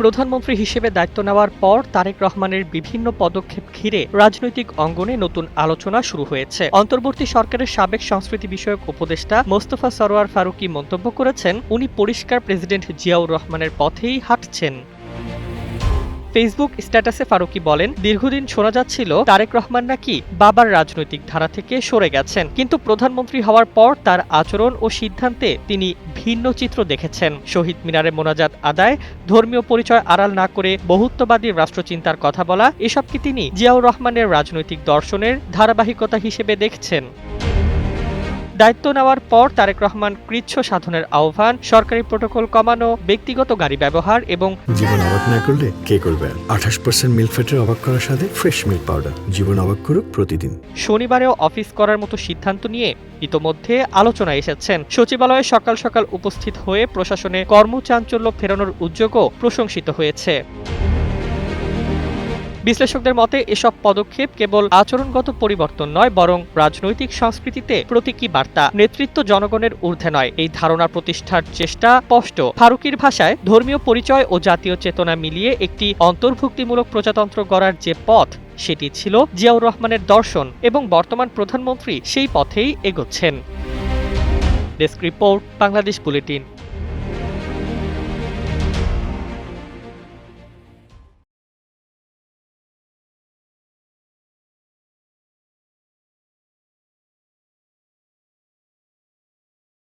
প্রধানমন্ত্রী হিসেবে দায়িত্ব নেওয়ার পর তারেক রহমানের বিভিন্ন পদক্ষেপ ঘিরে রাজনৈতিক অঙ্গনে নতুন আলোচনা শুরু হয়েছে। অন্তর্বর্তী সরকারের সাবেক সংস্কৃতি বিষয়ক উপদেষ্টা মোস্তফা সরোয়ার ফারুকী মন্তব্য করেছেন, উনি পরিষ্কার প্রেসিডেন্ট জিয়াউর রহমানের পথেই হাঁটছেন। ফেসবুক স্ট্যাটাসে ফারুকী বলেন, দীর্ঘদিন শোনা যাচ্ছিল তারেক রহমান নাকি বাবার রাজনৈতিক ধারা থেকে সরে গেছেন, কিন্তু প্রধানমন্ত্রী হওয়ার পর তার আচরণ ও সিদ্ধান্তে তিনি ভিন্ন চিত্র দেখেছেন। শহীদ মিনারে মোনাজাত আদায়, ধর্মীয় পরিচয় আড়াল না করে বহুত্ববাদী রাষ্ট্রচিন্তার কথা বলা, এসবকে তিনি জিয়াউর রহমানের রাজনৈতিক দর্শনের ধারাবাহিকতা হিসেবে দেখছেন। দায়িত্ব নেওয়ার পর তারেক রহমান কৃচ্ছ সাধনের আহ্বান, সরকারি প্রটোকল কমানো, ব্যক্তিগত গাড়ি ব্যবহার এবং জীবন অবাক না করলে কে করবে? 28% মিল্ক ফ্যাটের অবাক করার সাথে ফ্রেশ মিল্ক পাউডার। জীবন অবাক করুক প্রতিদিন। শনিবারেও অফিস করার মতো সিদ্ধান্ত নিয়ে ইতোমধ্যে আলোচনায় এসেছেন। সচিবালয়ে সকাল সকাল উপস্থিত হয়ে প্রশাসনে কর্মচাঞ্চল্য ফেরানোর উদ্যোগও প্রশংসিত হয়েছে। বিশ্লেষকদের মতে এসব পদক্ষেপ কেবল আচরণগত পরিবর্তন নয়, বরং রাজনৈতিক সংস্কৃতিতে প্রতীকী বার্তা। নেতৃত্ব জনগণের ঊর্ধ্বে নয়, এই ধারণা প্রতিষ্ঠার চেষ্টা স্পষ্ট। ফারুকীর ভাষায়, ধর্মীয় পরিচয় ও জাতীয় চেতনা মিলিয়ে একটি অন্তর্ভুক্তিমূলক প্রজাতন্ত্র গড়ার যে পথ, সেটি ছিল জিয়াউর রহমানের দর্শন এবং বর্তমান প্রধানমন্ত্রী সেই পথেই এগোচ্ছেন। Desk report, Bangladesh bulletin.